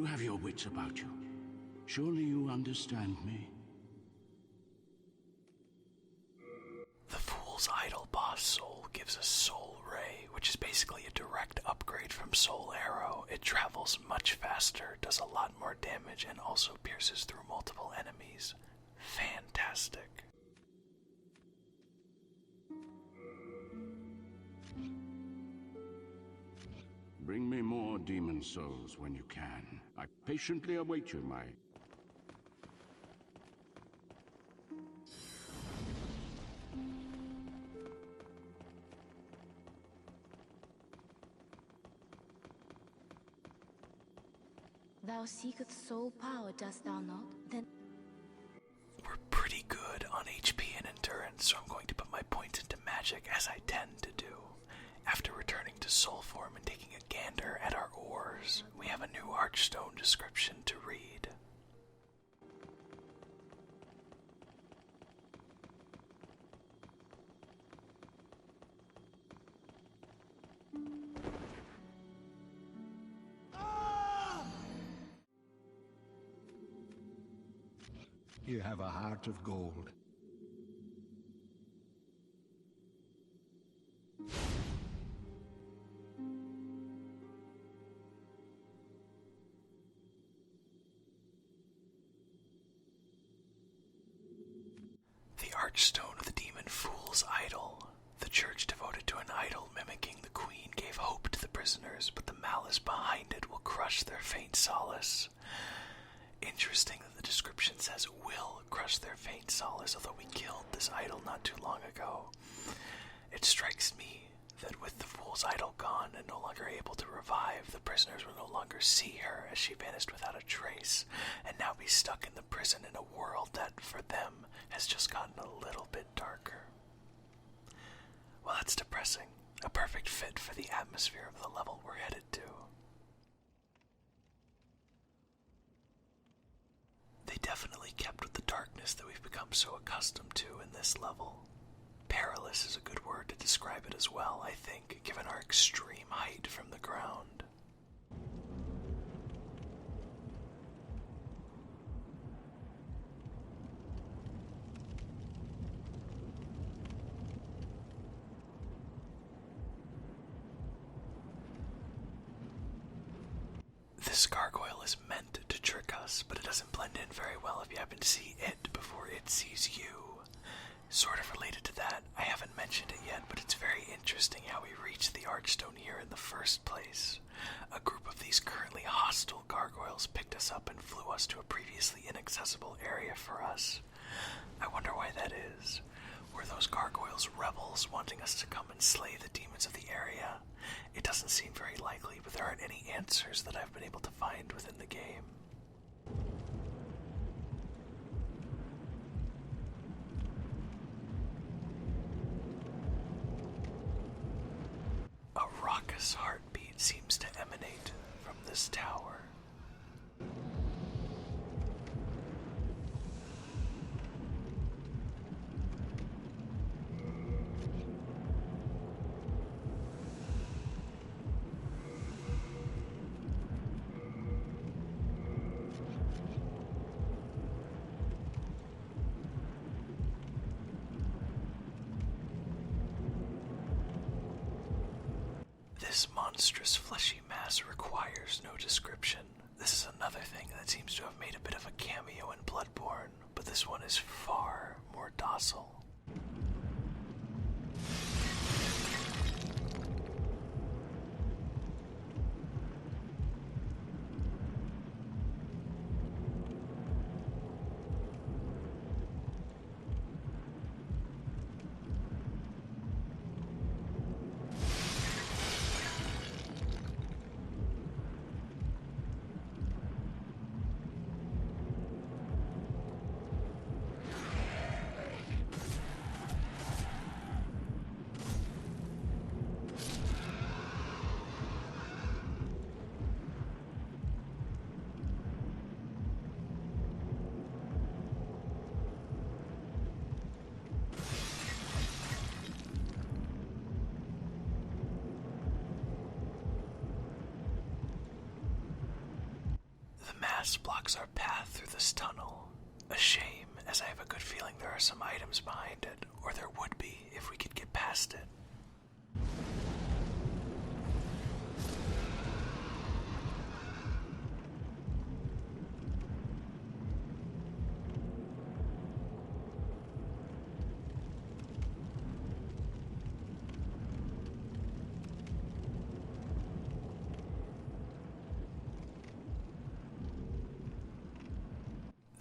You have your wits about you. Surely you understand me. The Fool's Idol boss soul gives a soul ray, which is basically a direct upgrade from Soul Arrow. It travels much faster, does a lot more damage, and also pierces through multiple enemies. Fantastic. Bring me more demon souls when you can. I patiently await you, my... Thou seekest soul power, dost thou not? Then We're pretty good on HP and endurance, so I'm going to put my points into magic as I tend to do. After returning to soul form and taking a gander at our ores, we have a new Archstone description to read. You have a heart of gold. The Archstone of the Demon Fool's Idol. The church devoted to an idol mimicking the queen gave hope to the prisoners, but the malice behind it will crush their faint solace. Interesting that the description says will crush their faint solace, although we killed this idol not too long ago. It strikes me that with the Fool's Idol gone and no longer able to revive, the prisoners will no longer see her as she vanished without a trace, and now be stuck in the prison in a world that, for them, has just gotten a little bit darker. Well, that's depressing. A perfect fit for the atmosphere of the level we're headed to. They definitely kept with the darkness that we've become so accustomed to in this level. Perilous is a good word to describe it as well, I think, given our extreme height from the ground. This gargoyle is meant to trick us, but it doesn't blend in very well if you happen to see it before it sees you. Sort of related to that, I haven't mentioned it yet, but it's very interesting how we reached the Archstone here in the first place. A group of these currently hostile gargoyles picked us up and flew us to a previously inaccessible area for us. I wonder why that is. Were those gargoyles rebels wanting us to come and slay the demons of the area? It doesn't seem very likely, but there aren't any answers that I've been able to find within the game. A raucous heartbeat seems to emanate from this tower. This monstrous fleshy mass requires no description. This is another thing that seems to have made a bit of a cameo in Bloodborne, but this one is far more docile. glass blocks our path through this tunnel. A shame, as I have a good feeling there are some items behind it, or there would be if we could get past it.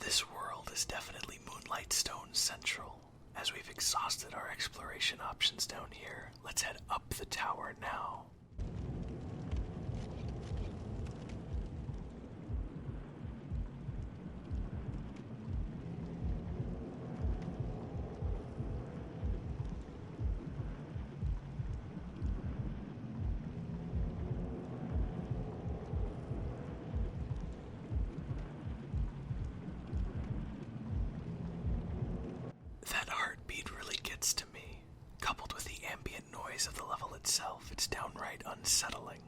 This world is definitely Moonlight Stone Central. As we've exhausted our exploration options down here, let's head up the tower now. That heartbeat really gets to me. Coupled with the ambient noise of the level itself, it's downright unsettling.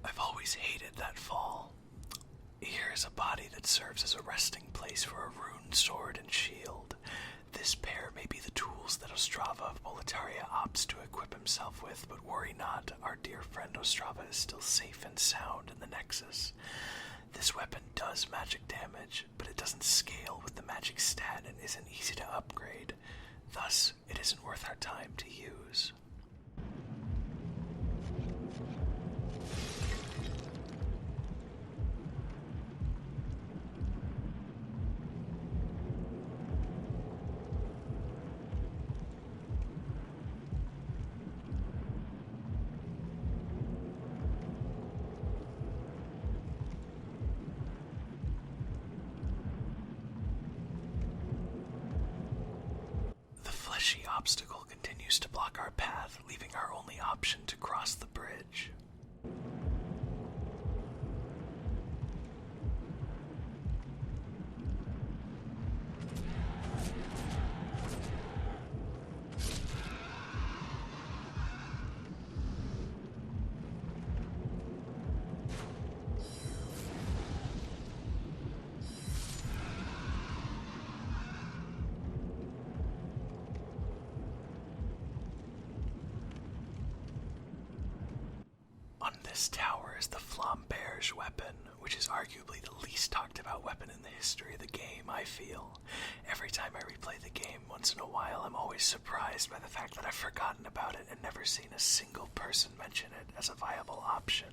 I've always hated that fall. Here is a body that serves as a resting place for a runed sword and shield. This pair may be the tools that Ostrava of Boletaria opts to equip himself with, but worry not, our dear friend Ostrava is still safe and sound in the Nexus. This weapon does magic damage, but it doesn't scale with the magic stat and isn't easy to upgrade. Thus, it isn't worth our time to use. The fleshy obstacle continues to block our path, leaving our only option to cross the bridge. On this tower is the flamberge weapon, which is arguably the least talked about weapon in the history of the game, I feel. Every time I replay the game once in a while, I'm always surprised by the fact that I've forgotten about it and never seen a single person mention it as a viable option.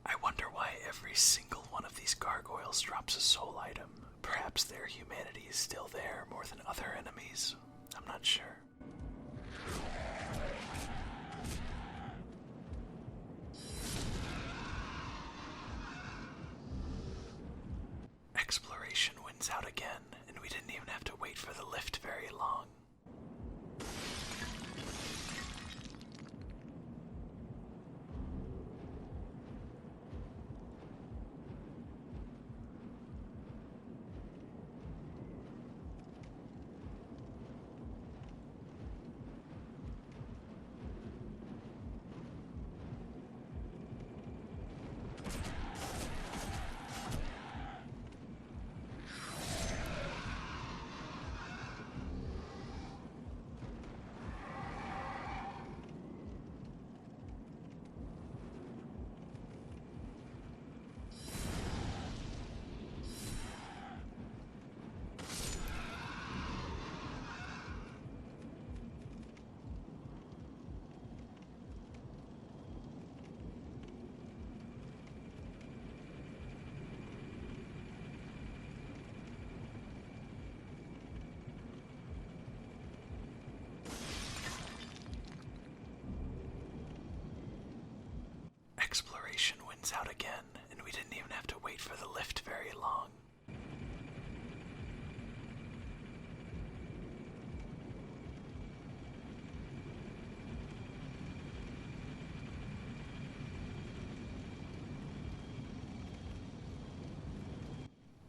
I wonder why every single one of these gargoyles drops a soul item. Perhaps their humanity is still there more than other enemies. I'm not sure. Exploration wins out again, and we didn't even have to wait for the lift very long. exploration wins out again, and we didn't even have to wait for the lift very long.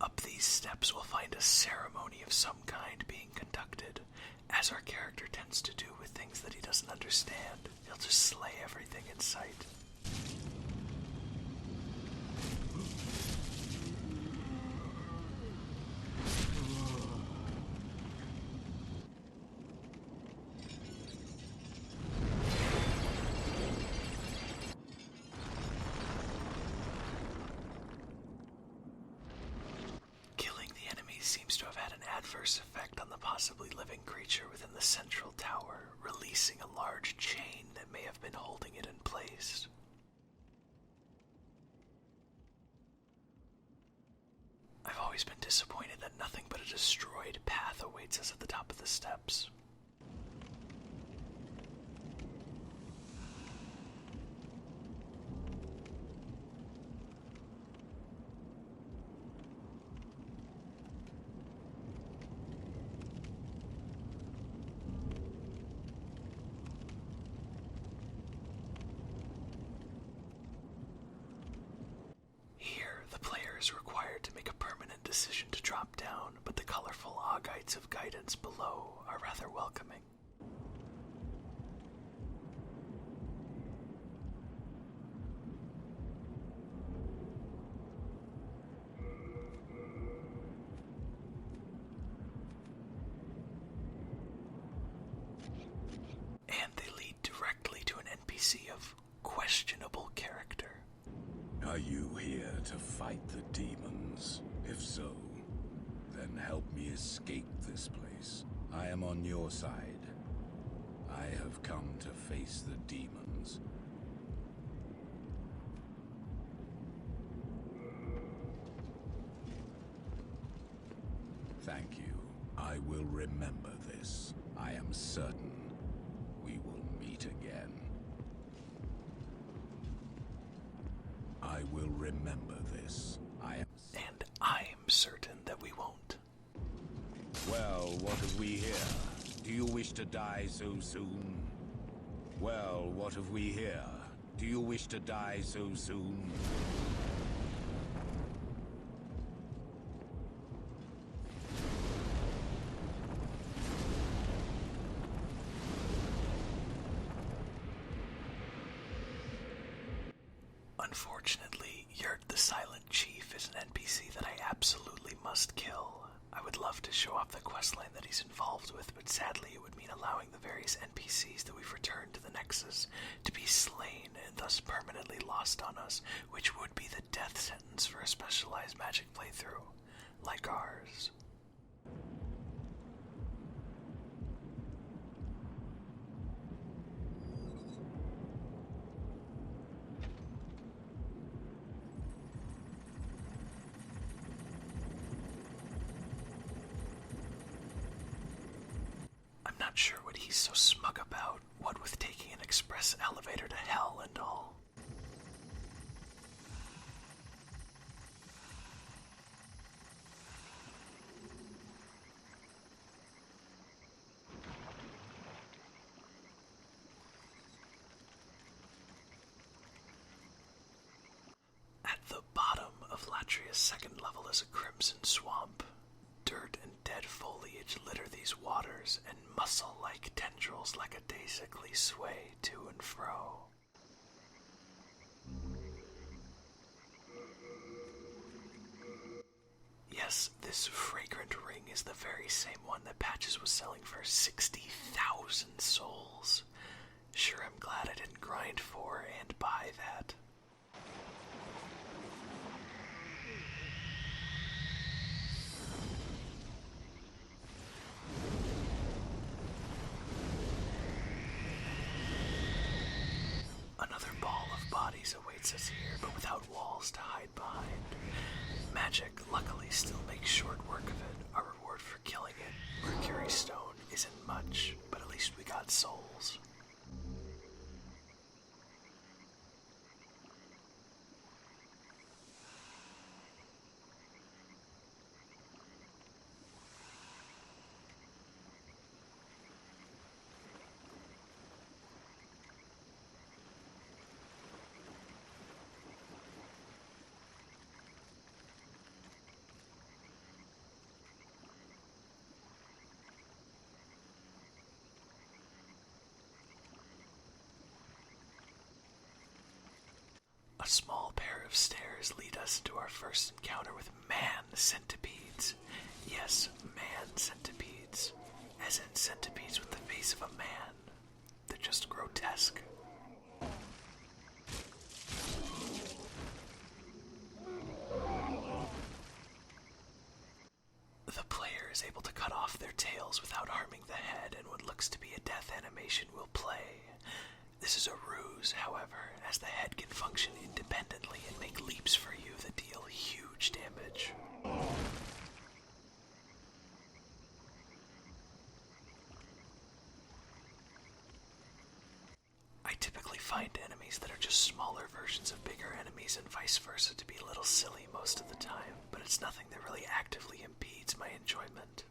Up these steps we'll find a ceremony of some kind being conducted, as our character tends to do with things that he doesn't understand. He'll just slay everything in sight. Seems to have had an adverse effect on the possibly living creature within the central tower, releasing a large chain that may have been holding it in place. I've always been disappointed that nothing but a destroyed path awaits us at the top of the steps. Is required to make a permanent decision to drop down, but the colorful augites of guidance below are rather welcoming. And they lead directly to an NPC of questionable character. Are you here to fight the demons? If so, then help me escape this place. I am on your side. I have come to face the demons. Thank you. I will remember this. I am certain we will meet again. I will remember this. And I'm certain that we won't. Well, what have we here? Do you wish to die so soon? Well, what have we here? Do you wish to die so soon? Unfortunately, Yurt the Silent Chief is an NPC that I absolutely must kill. I would love to show off the questline that he's involved with, but sadly it would mean allowing the various NPCs that we've returned to the Nexus to be slain and thus permanently lost on us, which would be the death sentence for a specialized magic playthrough, like ours. Not sure what he's so smug about, what with taking an express elevator to hell and all. At the bottom of Latria's second level is a crimson swamp. Dirt and dead foliage litter these waters, and mussel-like tendrils lackadaisically sway to and fro. Yes, this fragrant ring is the very same one that Patches was selling for 60,000 souls. Sure, I'm glad I didn't grind for and buy that. Another ball of bodies awaits us here, but without walls to hide behind. Magic, luckily, still makes short work of it. Our reward for killing it, Mercury Stone, isn't much, but at least we got souls. A small pair of stairs lead us into our first encounter with man-centipedes. Yes, man-centipedes. As in centipedes with the face of a man. They're just grotesque. The player is able to cut off their tails without harming the head, and what looks to be a death animation will play. This is a ruse, however, as the head can function independently and make leaps for you that deal huge damage. I typically find enemies that are just smaller versions of bigger enemies and vice versa to be a little silly most of the time, but it's nothing that really actively impedes my enjoyment.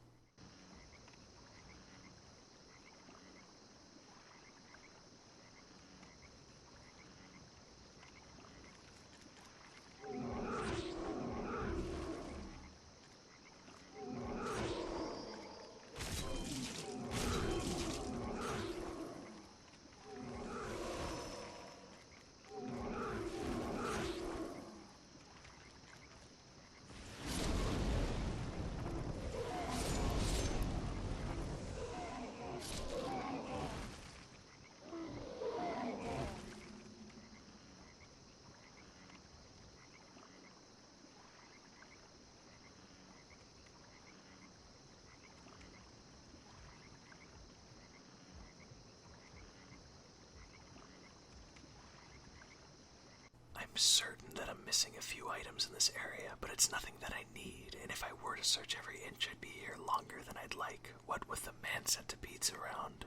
I'm certain that I'm missing a few items in this area, but it's nothing that I need, and if I were to search every inch, I'd be here longer than I'd like, what with the man-centipedes around.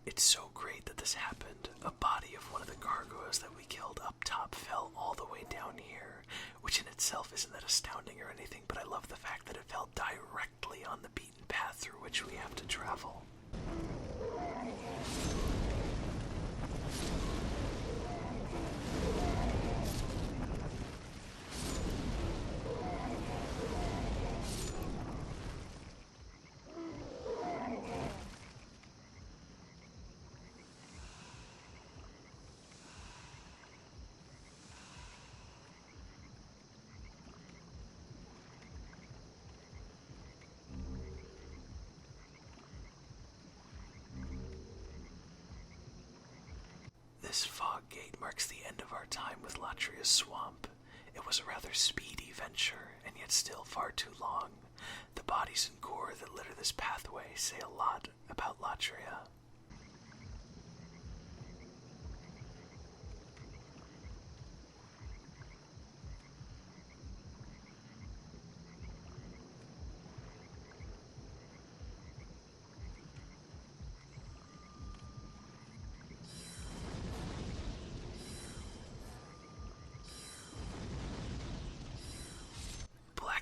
It's so great that this happened. A body of one of the gargoyles that we killed up top fell all the way down here, which in itself isn't that astounding or anything, but I love the fact that it fell directly on the beaten path through which we have to travel. This fog gate marks the end of our time with Latria's swamp. It was a rather speedy venture, and yet still far too long. The bodies and gore that litter this pathway say a lot about Latria.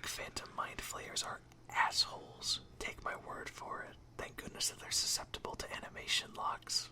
Phantom mind flayers are assholes. Take my word for it. Thank goodness that they're susceptible to animation locks.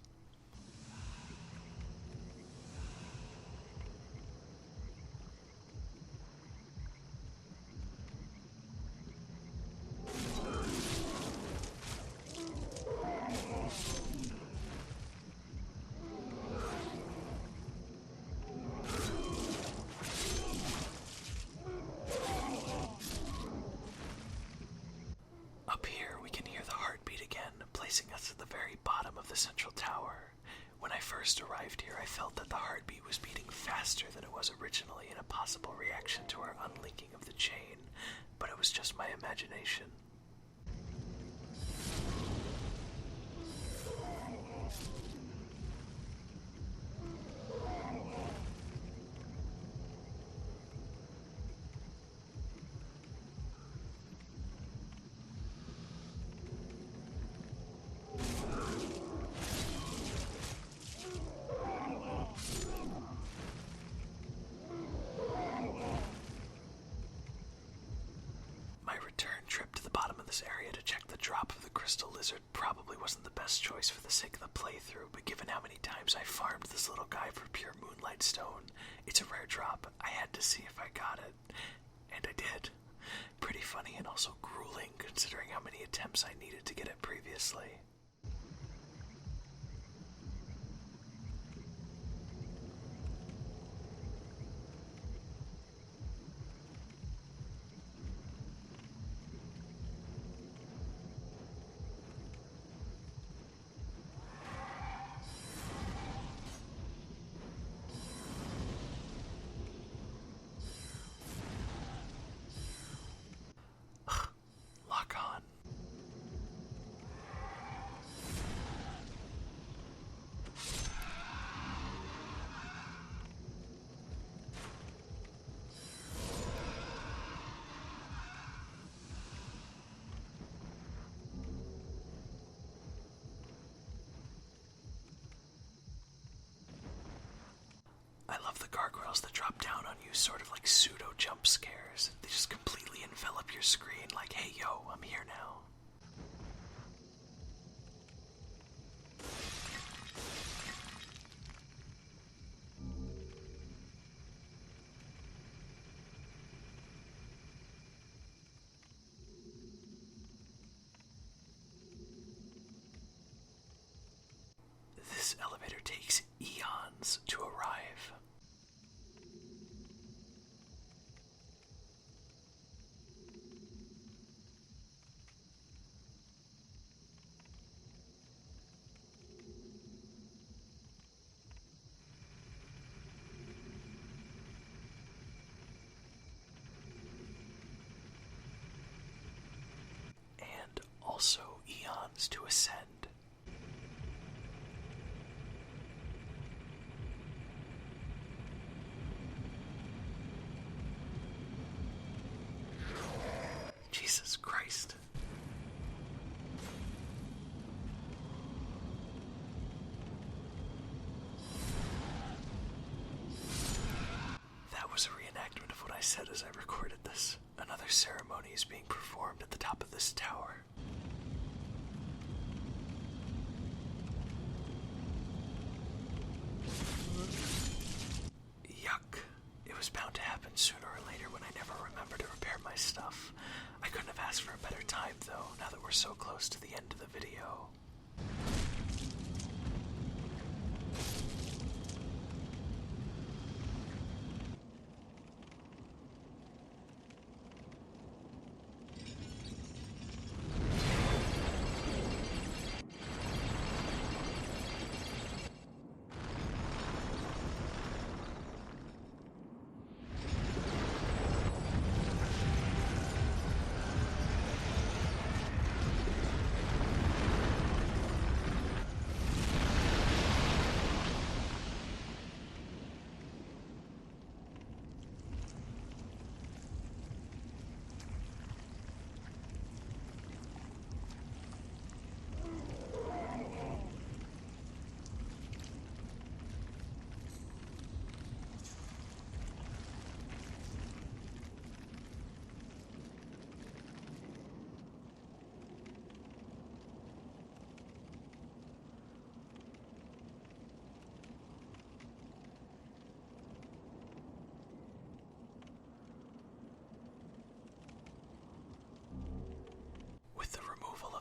Placing us at the very bottom of the central tower. When I first arrived here, I felt that the heartbeat was beating faster than it was originally in a possible reaction to our unlinking of the chain, but it was just my imagination. Area to check the drop of the crystal lizard probably wasn't the best choice for the sake of the playthrough, but given how many times I farmed this little guy for pure moonlight stone, it's a rare drop. I had to see if I got it, and I did. Pretty funny and also grueling considering how many attempts I needed to get it previously. Lock on. I love the gargoyles that drop down on you, sort of like pseudo jump scares. They just completely envelop your screen like, hey yo, I'm here now. This elevator takes eons to arrive. And also eons to ascend. Jesus Christ. That was a reenactment of what I said as I recorded this. Another ceremony is being performed at the top of this tower. Yuck. It was bound to happen sooner or later when I never remember to repair my stuff. I couldn't have asked for a better time, though, now that we're so close to the end of the video.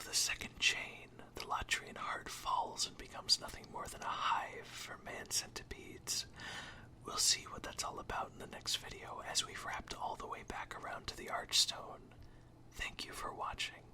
The second chain, the Latrian heart falls and becomes nothing more than a hive for man centipedes. We'll see what that's all about in the next video as we've wrapped all the way back around to the Archstone. Thank you for watching.